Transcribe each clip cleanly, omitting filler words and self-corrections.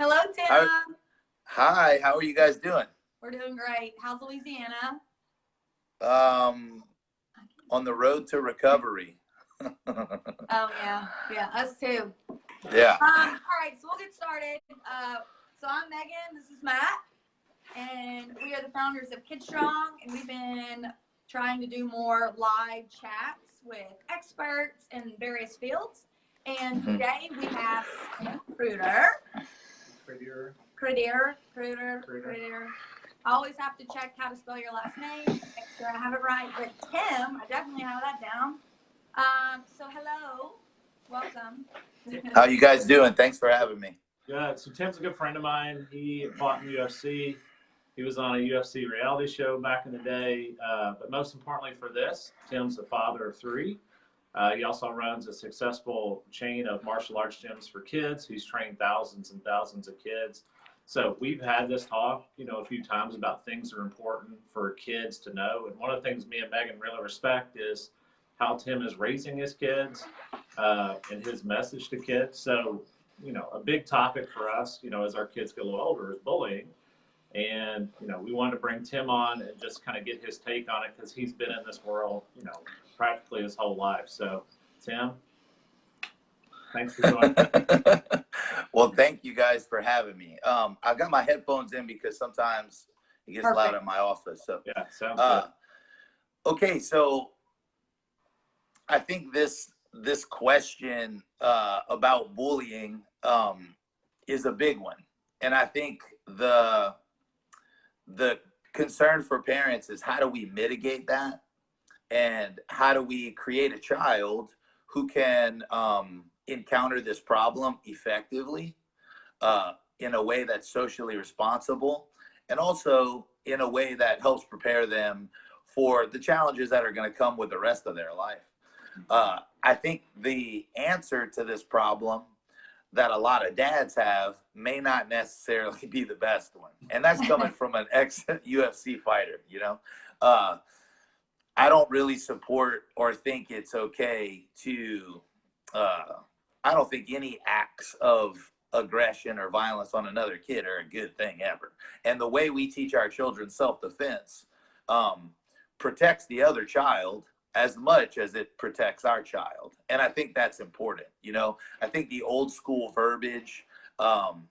Hello, Tim. Hi, how are you guys doing? We're doing great. How's Louisiana? On the road to recovery. Oh, yeah, us too. Yeah. All right, so we'll get started. So I'm Megan, this is Matt, and we are the founders of KidStrong, and we've been trying to do more live chats with experts in various fields. And today we have Tim Credeur. Credeur. I always have to check how to spell your last name, make sure I have it right. But Tim, I definitely have that down. So hello, welcome. How you guys doing? Thanks for having me. Good. So Tim's a good friend of mine. He fought in the UFC. He was on a UFC reality show back in the day. But most importantly for this, Tim's a father of 3. He also runs a successful chain of martial arts gyms for kids. He's trained thousands and thousands of kids. So we've had this talk, a few times about things that are important for kids to know. And one of the things me and Megan really respect is how Tim is raising his kids and his message to kids. So, a big topic for us, as our kids get a little older is bullying. And, we wanted to bring Tim on and just kind of get his take on it because he's been in this world, practically his whole life. So, Tim, thanks for joining. Well, thank you guys for having me. I've got my headphones in because sometimes it gets loud in my office. So yeah, sounds good. Okay, so I think this question about bullying is a big one, and I think the concern for parents is how do we mitigate that, and how do we create a child who can encounter this problem effectively in a way that's socially responsible, and also in a way that helps prepare them for the challenges that are going to come with the rest of their life. I think the answer to this problem that a lot of dads have may not necessarily be the best one. And that's coming from an ex-UFC fighter, I don't really support or think it's okay to, I don't think any acts of aggression or violence on another kid are a good thing ever. And the way we teach our children self-defense protects the other child as much as it protects our child. And I think that's important. I think the old school verbiage of,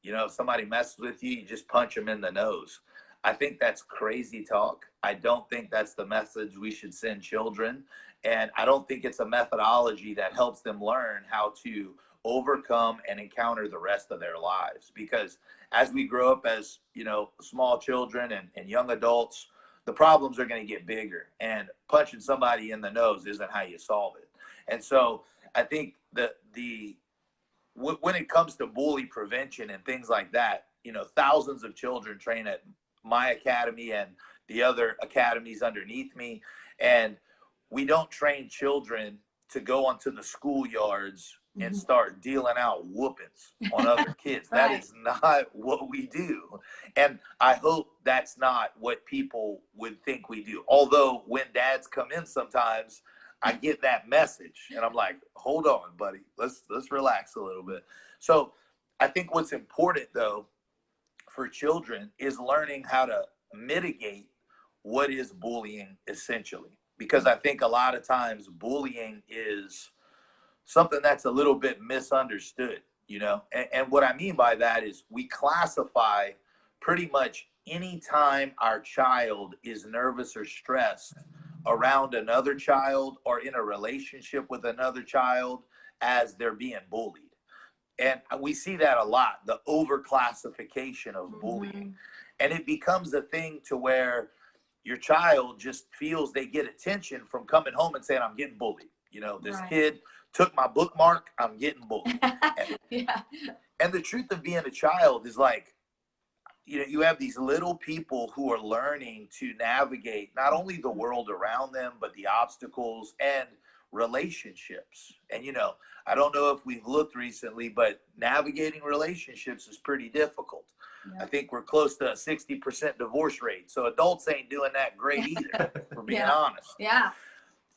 if somebody messes with you, you just punch them in the nose. I think that's crazy talk. I don't think that's the message we should send children. And I don't think it's a methodology that helps them learn how to overcome and encounter the rest of their lives. Because as we grow up as, small children and young adults, the problems are going to get bigger, and punching somebody in the nose isn't how you solve it. And so I think that when it comes to bully prevention and things like that, thousands of children train at my academy and the other academies underneath me. And we don't train children to go onto the schoolyards and start dealing out whoopings on other kids. That is not what we do. And I hope that's not what people would think we do. Although when dads come in sometimes, I get that message and I'm like, hold on, buddy, let's relax a little bit. So I think what's important though for children is learning how to mitigate what is bullying essentially. Because I think a lot of times bullying is something that's a little bit misunderstood, and what I mean by that is we classify pretty much any time our child is nervous or stressed around another child or in a relationship with another child as they're being bullied. And we see that a lot, the overclassification of bullying. And it becomes a thing to where your child just feels they get attention from coming home and saying, I'm getting bullied. This kid took my bookmark, I'm getting bullied. And the truth of being a child is like, you have these little people who are learning to navigate not only the world around them, but the obstacles and relationships. And, I don't know if we've looked recently, but navigating relationships is pretty difficult. I think we're close to a 60% divorce rate. So adults ain't doing that great either, for being honest.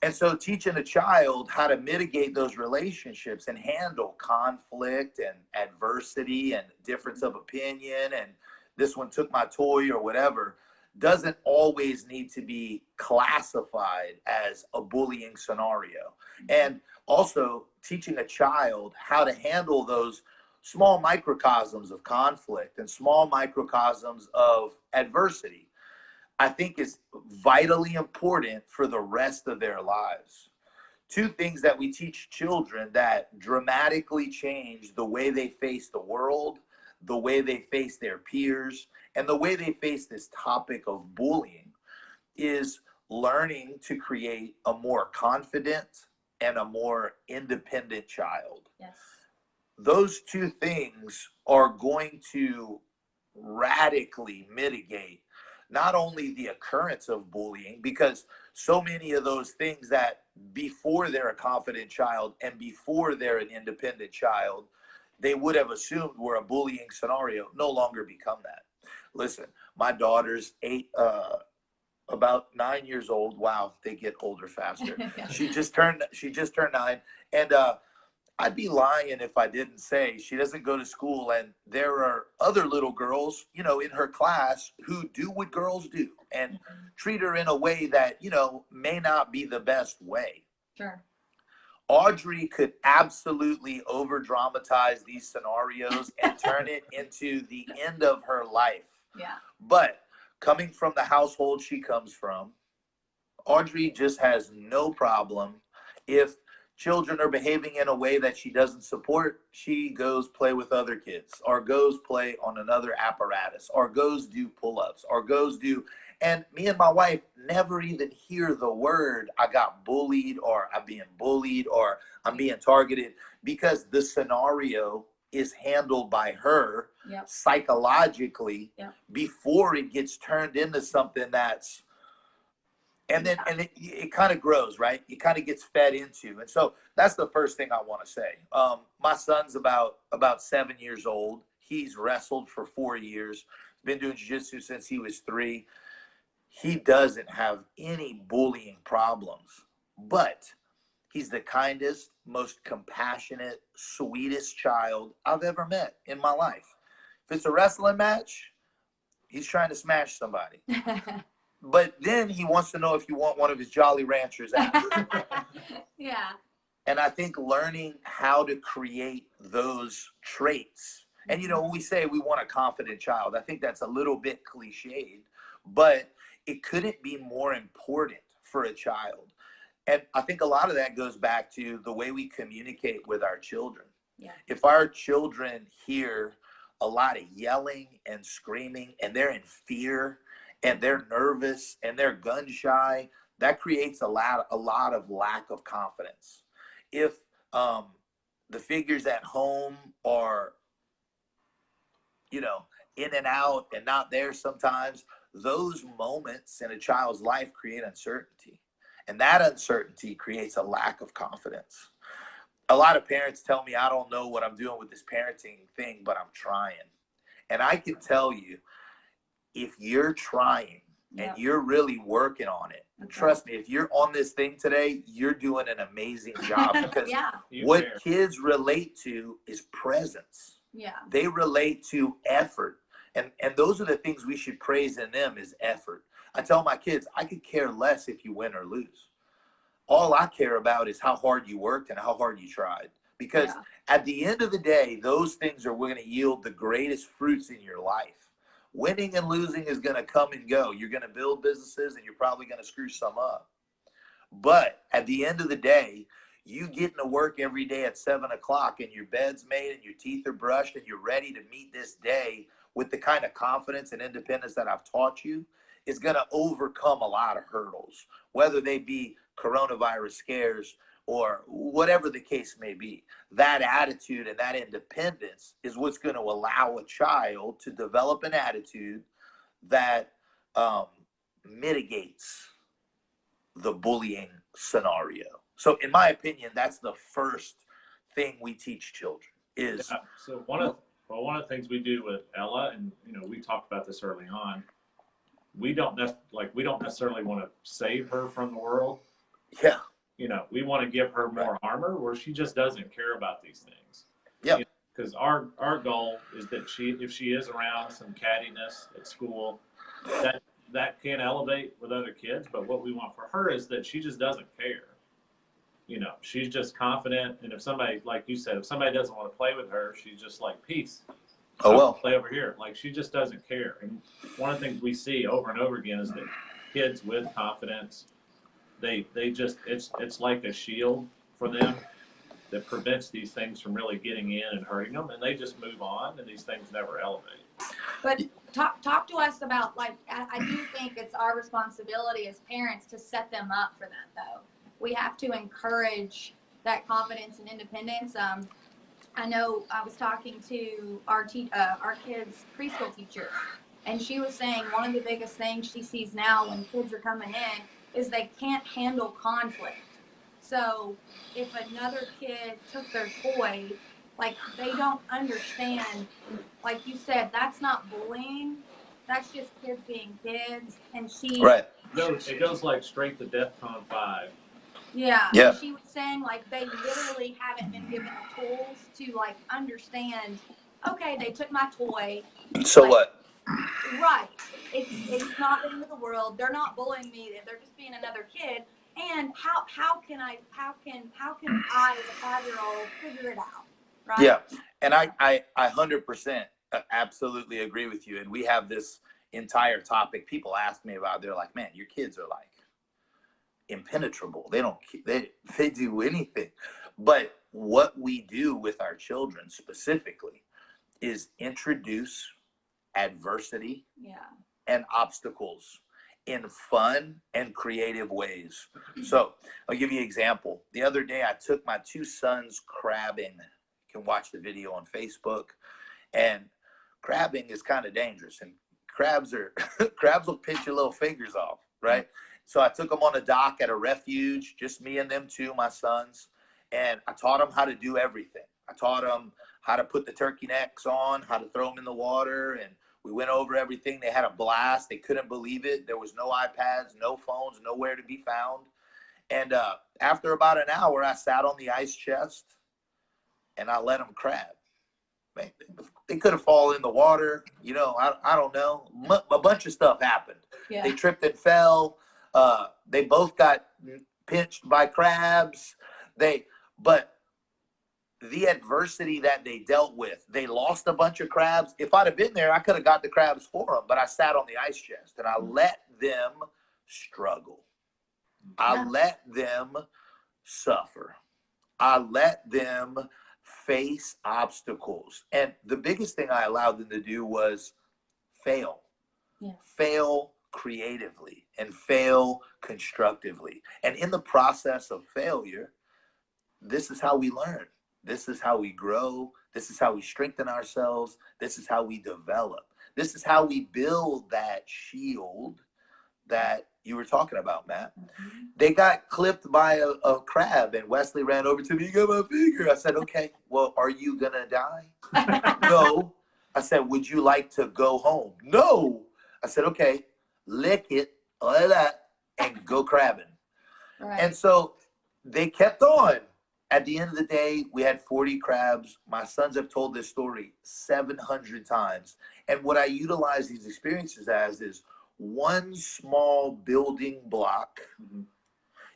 And so teaching a child how to mitigate those relationships and handle conflict and adversity and difference of opinion and this one took my toy or whatever doesn't always need to be classified as a bullying scenario. And also teaching a child how to handle those small microcosms of conflict and small microcosms of adversity, I think is vitally important for the rest of their lives. Two things that we teach children that dramatically change the way they face the world, the way they face their peers, and the way they face this topic of bullying is learning to create a more confident and a more independent child. Yes. Those two things are going to radically mitigate not only the occurrence of bullying, because so many of those things that before they're a confident child and before they're an independent child, they would have assumed were a bullying scenario, no longer become that. Listen, my daughter's about 9 years old. Wow, they get older faster. She just turned 9, and I'd be lying if I didn't say she doesn't go to school, and there are other little girls, you know, in her class who do what girls do and treat her in a way that, you know, may not be the best way. Sure. Audrey could absolutely over dramatize these scenarios and turn it into the end of her life. Yeah. But coming from the household she comes from, Audrey just has no problem if children are behaving in a way that she doesn't support. She goes play with other kids or goes play on another apparatus or goes do pull-ups or goes do, and me and my wife never even hear the word I got bullied or I'm being bullied or I'm being targeted, because the scenario is handled by her psychologically before it gets turned into something that's, and then it kind of grows, right? It kind of gets fed into. And so that's the first thing I want to say. My son's about 7 years old. He's wrestled for 4 years, been doing jiu-jitsu since he was 3. He doesn't have any bullying problems, but he's the kindest, most compassionate, sweetest child I've ever met in my life. If it's a wrestling match, he's trying to smash somebody. But then he wants to know if you want one of his Jolly Ranchers apples. Yeah. And I think learning how to create those traits. And, you know, when we say we want a confident child, I think that's a little bit cliched, but it couldn't be more important for a child. And I think a lot of that goes back to the way we communicate with our children. Yeah. If our children hear a lot of yelling and screaming and they're in fear and they're nervous and they're gun shy, that creates a lot of lack of confidence. If the figures at home are, you know, in and out and not there sometimes, those moments in a child's life create uncertainty. And that uncertainty creates a lack of confidence. A lot of parents tell me, I don't know what I'm doing with this parenting thing, but I'm trying. And I can tell you, if you're trying and you're really working on it, trust me, if you're on this thing today, you're doing an amazing job, because what kids relate to is presence. Yeah. They relate to effort. And those are the things we should praise in them, is effort. I tell my kids, I could care less if you win or lose. All I care about is how hard you worked and how hard you tried. Because at the end of the day, those things are going to yield the greatest fruits in your life. Winning and losing is going to come and go. You're going to build businesses and you're probably going to screw some up. But at the end of the day, you getting to work every day at 7 o'clock and your bed's made and your teeth are brushed and you're ready to meet this day with the kind of confidence and independence that I've taught you, is going to overcome a lot of hurdles, whether they be coronavirus scares or whatever the case may be. That attitude and that independence is what's going to allow a child to develop an attitude that mitigates the bullying scenario. So in my opinion, that's the first thing we teach children is. So one of the things we do with Ella, and you know, we talked about this early on, we don't necessarily want to save her from the world. Yeah. you know, we want to give her more armor where she just doesn't care about these things. Yeah. Because our goal is that if she is around some cattiness at school, that can elevate with other kids. But what we want for her is that she just doesn't care. You know, she's just confident. And if somebody, like you said, if somebody doesn't want to play with her, she's just like, peace. Oh, well. Play over here. Like, she just doesn't care. And one of the things we see over and over again is that kids with confidence, they just, it's like a shield for them that prevents these things from really getting in and hurting them, and they just move on, and these things never elevate. But talk to us about, like, I do think it's our responsibility as parents to set them up for that, though. We have to encourage that confidence and independence. I know I was talking to our kids' preschool teacher, and she was saying one of the biggest things she sees now when kids are coming in is they can't handle conflict. So if another kid took their toy, like, they don't understand, like you said, that's not bullying. That's just kids being kids. And Right. It goes like straight to DEFCON 5. Yeah. Yeah. She was saying, like, they literally haven't been given the tools to, like, understand, okay, they took my toy. So like, what? Right. It's not the end of the world. They're not bullying me. They're just being another kid. And how can I as a 5-year-old figure it out? Right? Yeah. And I 100% absolutely agree with you. And we have this entire topic. People ask me about, they're like, man, your kids are like impenetrable. They do anything. But what we do with our children specifically is introduce adversity and obstacles in fun and creative ways. So I'll give you an example. The other day I took my 2 sons crabbing. You can watch the video on Facebook. And crabbing is kind of dangerous, and crabs will pinch your little fingers off, right? So I took them on a dock at a refuge, just me and them 2, my sons, and I taught them how to do everything. I taught them how to put the turkey necks on, how to throw them in the water, and we went over everything. They had a blast. They couldn't believe it. There was no iPads, no phones, nowhere to be found. And after about an hour, I sat on the ice chest and I let them crab. Man, they could have fallen in the water. You know, I don't know. A bunch of stuff happened. Yeah. They tripped and fell. They both got pinched by crabs. But the adversity that they dealt with, they lost a bunch of crabs. If I'd have been there, I could have got the crabs for them, but I sat on the ice chest and I let them struggle. I let them suffer. I let them face obstacles. And the biggest thing I allowed them to do was fail. Yeah. Fail creatively and fail constructively. And in the process of failure, this is how we learn. This is how we grow. This is how we strengthen ourselves. This is how we develop. This is how we build that shield that you were talking about, Matt. Mm-hmm. They got clipped by a crab, and Wesley ran over to me. You got my finger. I said, okay, well, are you going to die? No. I said, would you like to go home? No. I said, okay, lick it, all of that, and go crabbing. Right. And so they kept on. At the end of the day, we had 40 crabs. My sons have told this story 700 times. And what I utilize these experiences as is one small building block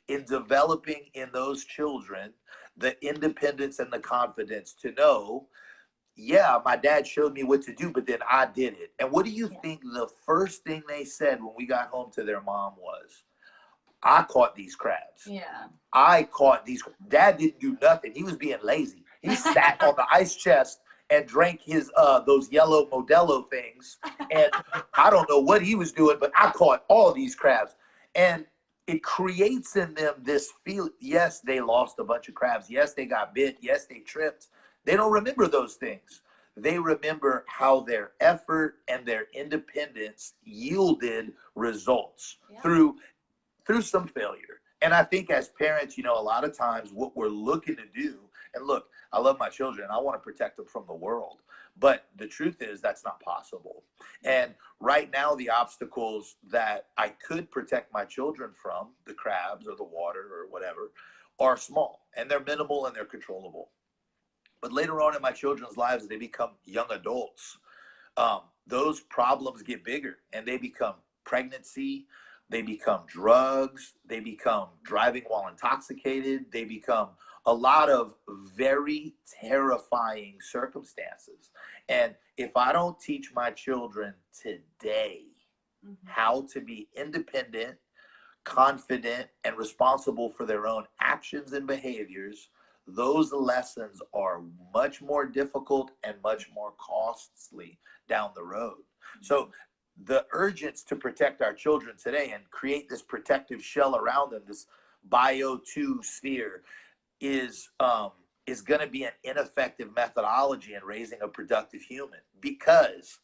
in developing in those children the independence and the confidence to know, yeah, my dad showed me what to do, but then I did it. And what do you think the first thing they said when we got home to their mom was? I caught these crabs. Yeah. I caught these. Dad didn't do nothing. He was being lazy. He sat on the ice chest and drank his those yellow Modelo things. And I don't know what he was doing, but I caught all these crabs. And it creates in them this feel. Yes, they lost a bunch of crabs. Yes, they got bit. Yes, they tripped. They don't remember those things. They remember how their effort and their independence yielded results through some failure. And I think as parents, you know, a lot of times what we're looking to do And look, I love my children. I want to protect them from the world. But the truth is that's not possible. And right now, the obstacles that I could protect my children from, the crabs or the water or whatever, are small and they're minimal and they're controllable. But later on in my children's lives, they become young adults. Those problems get bigger and they become pregnancy, they become drugs, they become driving while intoxicated, they become a lot of very terrifying circumstances. And if I don't teach my children today how to be independent, confident, and responsible for their own actions and behaviors, those lessons are much more difficult and much more costly down the road. So the urgence to protect our children today and create this protective shell around them, this bio 2 sphere, is going to be an ineffective methodology in raising a productive human, because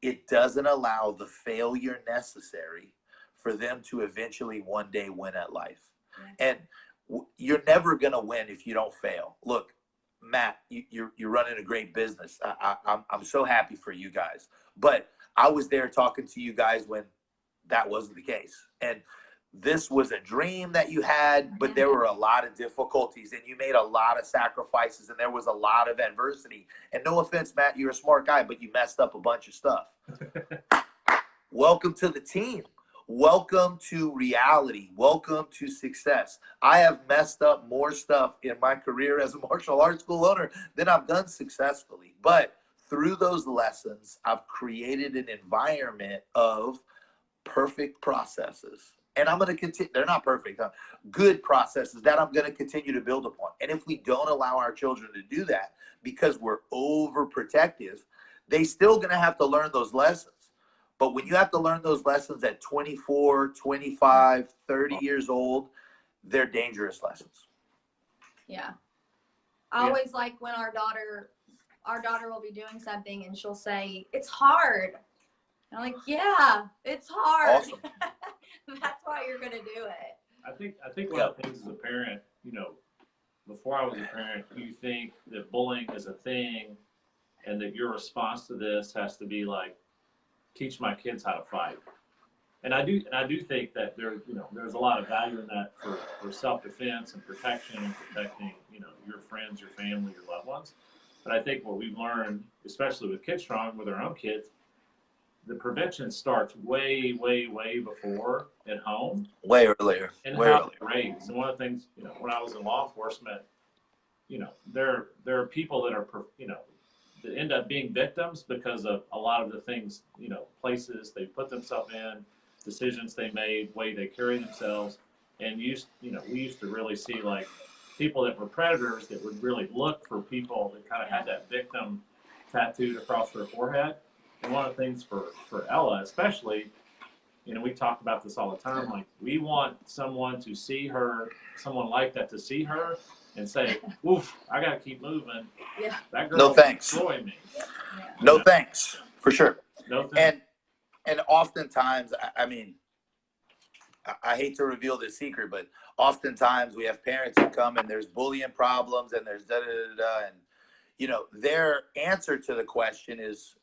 it doesn't allow the failure necessary for them to eventually one day win at life. And you're never going to win if you don't fail. Look, Matt, you're running a great business. I'm so happy for you guys. But I was there talking to you guys when that wasn't the case. And this was a dream that you had, but there were a lot of difficulties and you made a lot of sacrifices and there was a lot of adversity. And no offense, Matt, you're a smart guy, but you messed up a bunch of stuff. Welcome to the team. Welcome to reality. Welcome to success. I have messed up more stuff in my career as a martial arts school owner than I've done successfully. But through those lessons, I've created an environment of perfect processes. And I'm going to continue. They're not perfect, good processes that I'm going to continue to build upon. And if we don't allow our children to do that because we're overprotective, they still going to have to learn those lessons. But when you have to learn those lessons at 24, 25, 30 years old, they're dangerous lessons. Yeah. I always like when our daughter will be doing something and she'll say, "It's hard." And I'm like, "Yeah, it's hard." Awesome. That's why you're going to do it. I think one of the things as a parent, before I was a parent, you think that bullying is a thing and that your response to this has to be like, teach my kids how to fight. And I do think that there's a lot of value in that for self-defense and protection and protecting, your friends, your family, your loved ones. But I think what we've learned, especially with KidStrong, with our own kids, the prevention starts way, way, way before at home. Way earlier. And way how earlier. Raised. And one of the things, when I was in law enforcement, there are people that are, that end up being victims because of a lot of the things, places they put themselves in, decisions they made, way they carry themselves. And we used to really see like people that were predators that would really look for people that kind of had that victim tattooed across their forehead. And one of the things for Ella, especially, we talk about this all the time, like we want someone to see her, someone like that to see her and say, "Oof, I got to keep moving." Yeah. That girl No thanks. destroy me. Yeah. No thanks, for sure. No thanks. And oftentimes, I hate to reveal this secret, but oftentimes we have parents who come and there's bullying problems and there's da-da-da-da, and, their answer to the question is,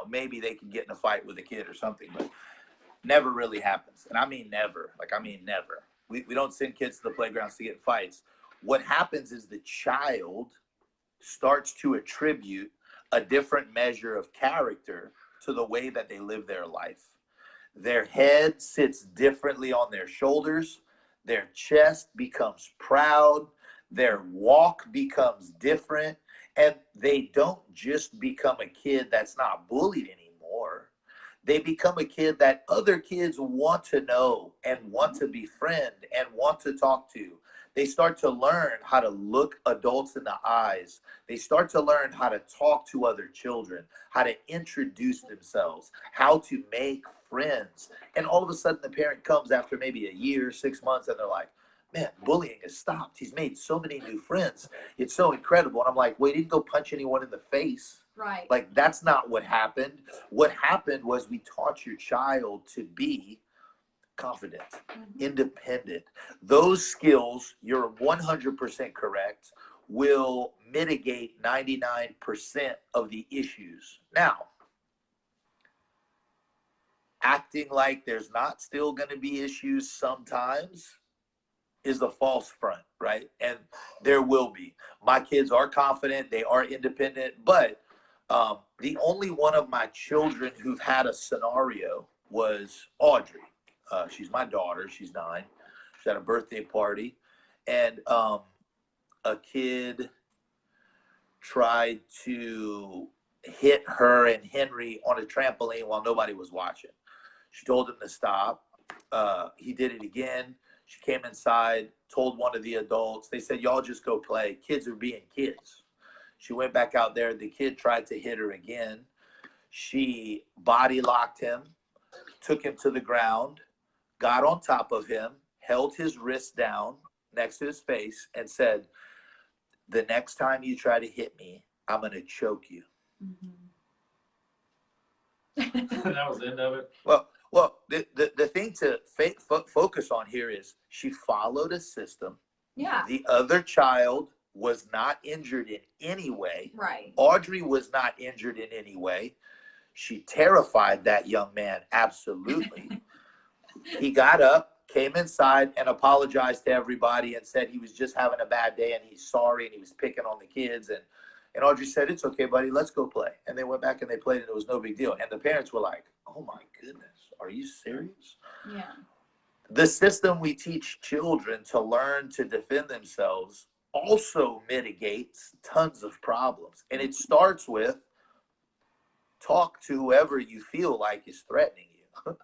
maybe they can get in a fight with a kid or something, but never really happens. And I mean never. Never. We don't send kids to the playgrounds to get in fights. What happens is the child starts to attribute a different measure of character to the way that they live their life. Their head sits differently on their shoulders. Their chest becomes proud. Their walk becomes different. And they don't just become a kid that's not bullied anymore. They become a kid that other kids want to know and want to befriend and want to talk to. They start to learn how to look adults in the eyes. They start to learn how to talk to other children, how to introduce themselves, how to make friends. And all of a sudden the parent comes after maybe a year, 6 months, and they're like, "Man, bullying has stopped. He's made so many new friends. It's so incredible." And I'm like, "Well, he didn't go punch anyone in the face." Right. Like, that's not what happened. What happened was we taught your child to be confident, independent. Those skills, you're 100% correct, will mitigate 99% of the issues. Now, acting like there's not still going to be issues sometimes is a false front, right? And there will be. My kids are confident, they are independent, but the only one of my children who've had a scenario was Audrey. She's my daughter. She's 9. She had a birthday party, and a kid tried to hit her and Henry on a trampoline while nobody was watching. She told him to stop. He did it again. She came inside, told one of the adults. They said, y'all just go play. Kids are being kids. She went back out there. The kid tried to hit her again. She body locked him, took him to the ground, got on top of him, held his wrist down next to his face, and said, the next time you try to hit me, I'm going to choke you. That was the end of it. Well, the thing to focus on here is she followed a system. Yeah. The other child was not injured in any way. Right. Audrey was not injured in any way. She terrified that young man, absolutely. He got up, came inside, and apologized to everybody and said he was just having a bad day and he's sorry and he was picking on the kids. And Audrey said, it's okay, buddy, let's go play. And they went back and they played and it was no big deal. And the parents were like, oh my goodness, are you serious? Yeah. The system we teach children to learn to defend themselves also mitigates tons of problems. And it starts with talk to whoever you feel like is threatening you.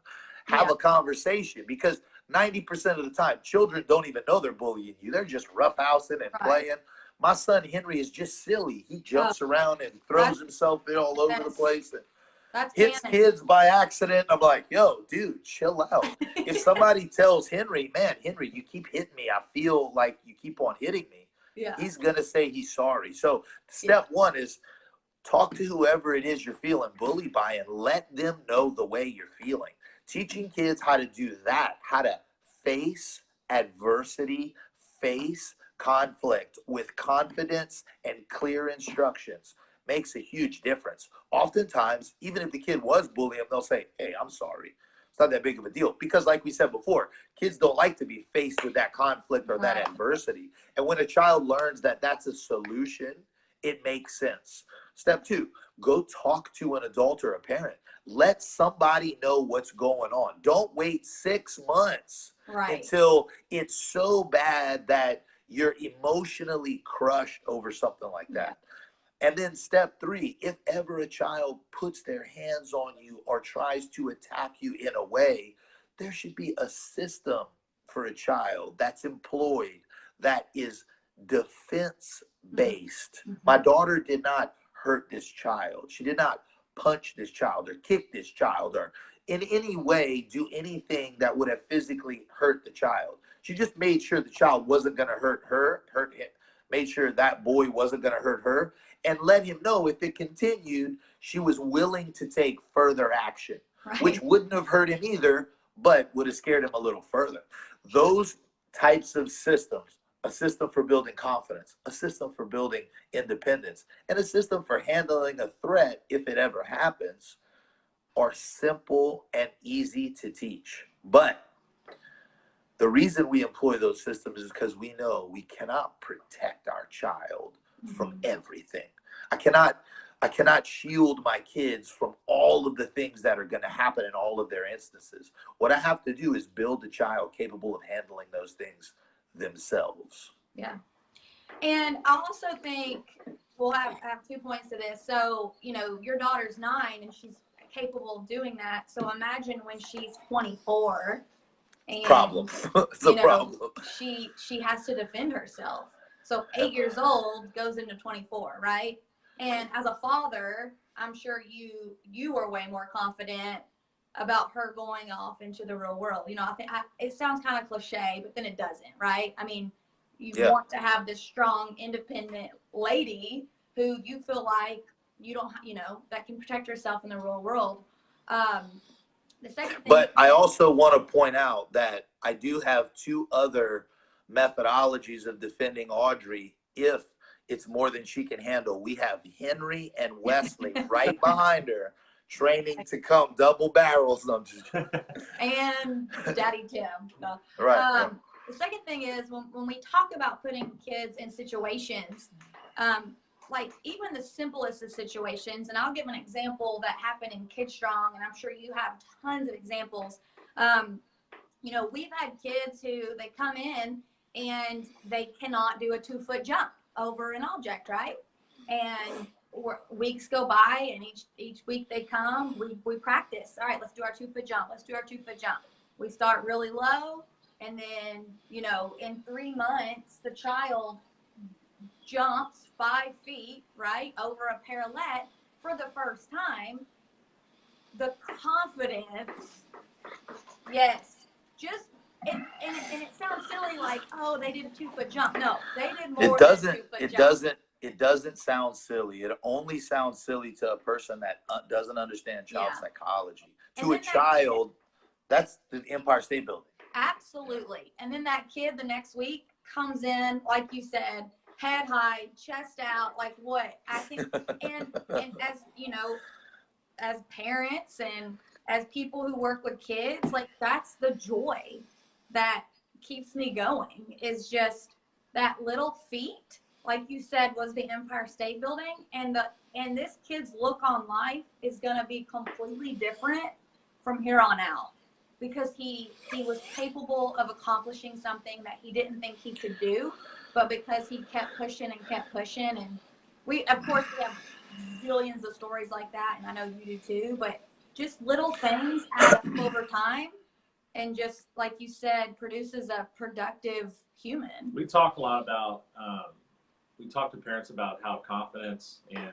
Have a conversation, because 90% of the time, children don't even know they're bullying you. They're just roughhousing and playing. My son Henry is just silly. He jumps around and throws himself all over the place and hits kids by accident. I'm like, yo, dude, chill out. If somebody tells Henry, man, Henry, you keep hitting me, I feel like you keep on hitting me, he's going to say he's sorry. So step one is talk to whoever it is you're feeling bullied by and let them know the way you're feeling. Teaching kids how to do that, how to face adversity, face conflict with confidence and clear instructions makes a huge difference. Oftentimes, even if the kid was bullying them, they'll say, hey, I'm sorry. It's not that big of a deal. Because like we said before, kids don't like to be faced with that conflict or that adversity. And when a child learns that that's a solution, it makes sense. Step two, go talk to an adult or a parent. Let somebody know what's going on. Don't wait 6 months until it's so bad that you're emotionally crushed over something like that. And then step three, if ever a child puts their hands on you or tries to attack you in a way, there should be a system for a child that's employed that is defense-based. My daughter did not hurt this child. She did not punch this child or kick this child or in any way do anything that would have physically hurt the child. She just made sure the child wasn't going to hurt him, made sure that boy wasn't going to hurt her, and let him know if it continued, she was willing to take further action, which wouldn't have hurt him either, but would have scared him a little further. Those types of systems, a system for building confidence, a system for building independence, and a system for handling a threat if it ever happens, are simple and easy to teach. But the reason we employ those systems is because we know we cannot protect our child from everything. I cannot shield my kids from all of the things that are going to happen in all of their instances. What I have to do is build a child capable of handling those things themselves. Yeah. And I also think we'll have 2 points to this. So, you know, your daughter's 9 and she's capable of doing that. So imagine when she's 24 and problem. It's a problem. She has to defend herself. So 8 years old goes into 24, right? And as a father, I'm sure you are way more confident about her going off into the real world. You know, I think it sounds kind of cliche, but then it doesn't, right? I mean, you want to have this strong, independent lady who you feel like that can protect herself in the real world. The second thing, but I also want to point out that I do have 2 other methodologies of defending Audrey if it's more than she can handle. We have Henry and Wesley right behind her, training to come double barrels. And Daddy Tim. No. Right. The second thing is when we talk about putting kids in situations, like even the simplest of situations, and I'll give an example that happened in KidStrong, and I'm sure you have tons of examples. You know, we've had kids who they come in and they cannot do a 2-foot jump over an object, right? And weeks go by, and each week they come, we practice. All right, let's do our 2-foot jump. Let's do our 2-foot jump. We start really low, and then, you know, in 3 months, the child jumps 5 feet, right, over a parallel for the first time. The confidence, yes, just and it sounds silly, like, oh, they did a 2-foot jump. No, they did more than a 2-foot jump. It doesn't sound silly. It only sounds silly to a person that doesn't understand child psychology. To a child, that's the Empire State Building. Absolutely. And then that kid the next week comes in, like you said, head high, chest out, like what? I think, and as, you know, as parents and as people who work with kids, like that's the joy that keeps me going, is just that little feat, like you said, was the Empire State Building. And this kid's look on life is going to be completely different from here on out, because he was capable of accomplishing something that he didn't think he could do, but because he kept pushing and kept pushing. And we have billions of stories like that, and I know you do too, but just little things add up over time, and just like you said, produces a productive human. We talk a lot about, we talk to parents about how confidence and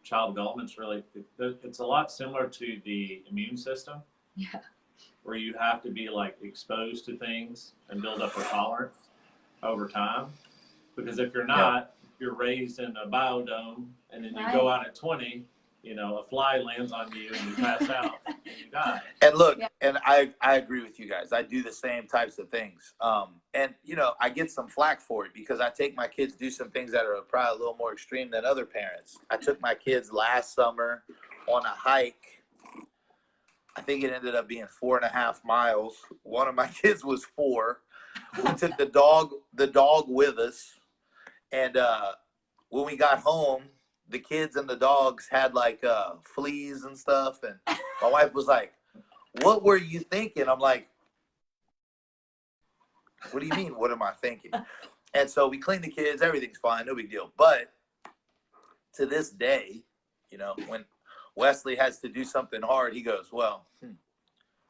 child development's really, it's a lot similar to the immune system. Yeah. Where you have to be like exposed to things and build up a tolerance over time. Because if you're not, you're raised in a biodome, and then you go out at 20, you know, a fly lands on you and you pass out and you die. And look, and I agree with you guys. I do the same types of things. And, you know, I get some flack for it because I take my kids to do some things that are probably a little more extreme than other parents. I took my kids last summer on a hike. I think it ended up being 4.5 miles. One of my kids was 4. We took the dog with us. And when we got home, the kids and the dogs had like fleas and stuff. And my wife was like, "What were you thinking?" I'm like, "What do you mean? What am I thinking?" And so we cleaned the kids. Everything's fine. No big deal. But to this day, you know, when Wesley has to do something hard, he goes, "Well,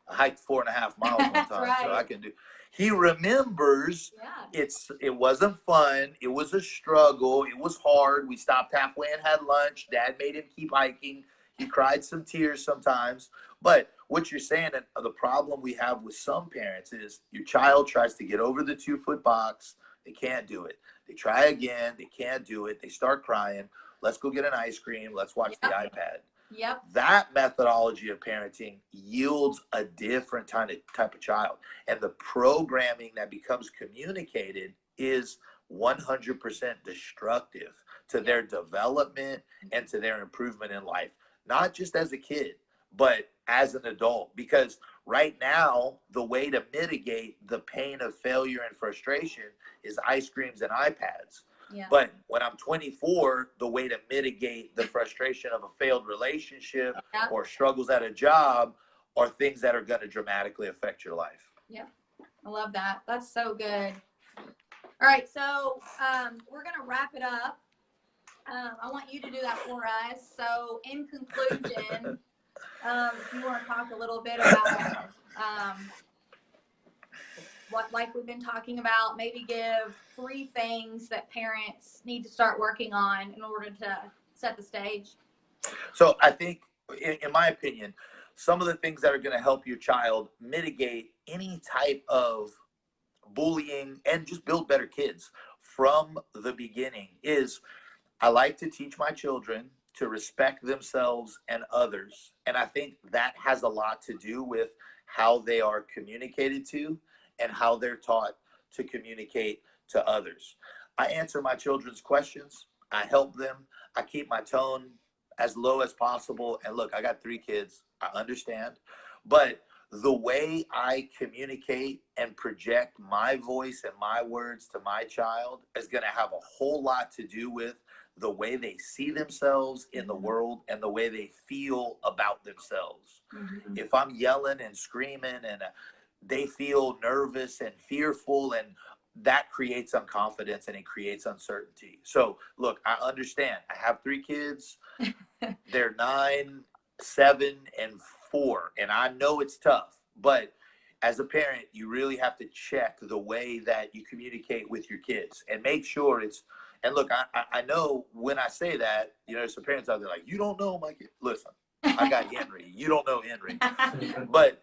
I hiked 4.5 miles one time, right. So I can do." He remembers it wasn't fun. It was a struggle. It was hard. We stopped halfway and had lunch. Dad made him keep hiking. He cried some tears sometimes. But what you're saying, and the problem we have with some parents is your child tries to get over the 2-foot box. They can't do it. They try again. They can't do it. They start crying. Let's go get an ice cream. Let's watch the iPad. Yep. That methodology of parenting yields a different type of child. And the programming that becomes communicated is 100% destructive to their development and to their improvement in life. Not just as a kid, but as an adult. Because right now, the way to mitigate the pain of failure and frustration is ice creams and iPads. Yeah. But when I'm 24, the way to mitigate the frustration of a failed relationship or struggles at a job are things that are going to dramatically affect your life. Yep. I love that. That's so good. All right. So we're going to wrap it up. I want you to do that for us. So in conclusion, if you want to talk a little bit about what, like we've been talking about, maybe give 3 things that parents need to start working on in order to set the stage. So I think, in my opinion, some of the things that are going to help your child mitigate any type of bullying and just build better kids from the beginning is, I like to teach my children to respect themselves and others. And I think that has a lot to do with how they are communicated to and how they're taught to communicate to others. I answer my children's questions. I help them. I keep my tone as low as possible. And look, I got 3 kids. I understand. But the way I communicate and project my voice and my words to my child is going to have a whole lot to do with the way they see themselves in the world and the way they feel about themselves. Mm-hmm. If I'm yelling and screaming and they feel nervous and fearful, and that creates unconfidence and it creates uncertainty. So look, I understand. I have 3 kids. They're 9, 7, and 4. And I know it's tough, but as a parent, you really have to check the way that you communicate with your kids and make sure it's, and look, I know when I say that, you know, some parents out there like, you don't know my kid. Listen, I got Henry. You don't know Henry. But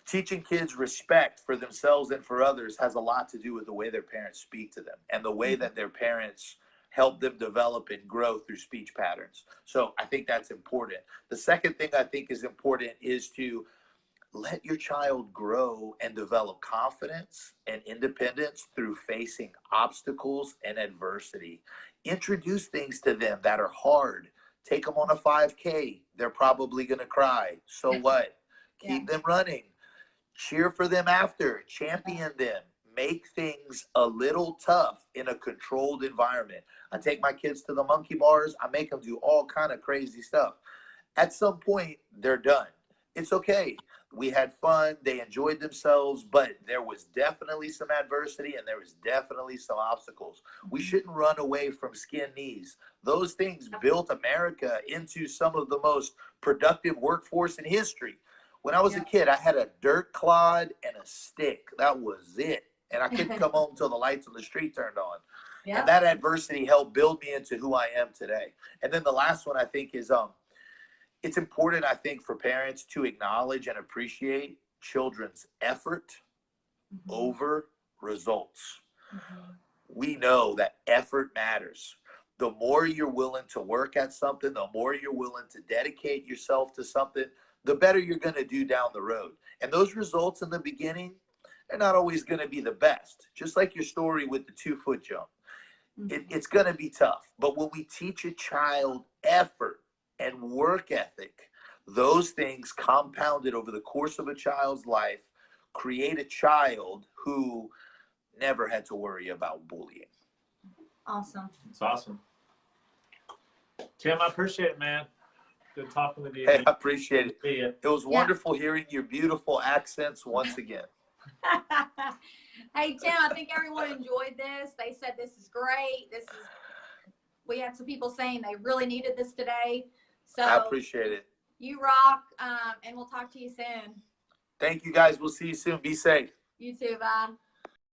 teaching kids respect for themselves and for others has a lot to do with the way their parents speak to them and the way that their parents help them develop and grow through speech patterns. So I think that's important. The second thing I think is important is to let your child grow and develop confidence and independence through facing obstacles and adversity. Introduce things to them that are hard. Take them on a 5K. They're probably going to cry. So what? Keep them running. Cheer for them after. Champion them. Make things a little tough in a controlled environment. I take my kids to the monkey bars. I make them do all kind of crazy stuff. At some point, they're done. It's okay. We had fun. They enjoyed themselves, but there was definitely some adversity and there was definitely some obstacles. We shouldn't run away from skin knees. Those things built America into some of the most productive workforce in history. When I was a kid, I had a dirt clod and a stick. That was it. And I couldn't come home until the lights on the street turned on. And that adversity helped build me into who I am today. And then the last one I think is it's important, I think, for parents to acknowledge and appreciate children's effort over results. We know that effort matters. The more you're willing to work at something, the more you're willing to dedicate yourself to something, the better you're going to do down the road. And those results in the beginning, they're not always going to be the best. Just like your story with the 2-foot jump. It's going to be tough. But when we teach a child effort and work ethic, those things compounded over the course of a child's life create a child who never had to worry about bullying. Awesome. It's awesome. Tim, I appreciate it, man. Good talking with you. Hey, I appreciate it. See ya. It was wonderful hearing your beautiful accents once again. Hey, Tim, I think everyone enjoyed this. They said this is great. We had some people saying they really needed this today. So I appreciate it. You rock, and we'll talk to you soon. Thank you, guys. We'll see you soon. Be safe. You too. Bye.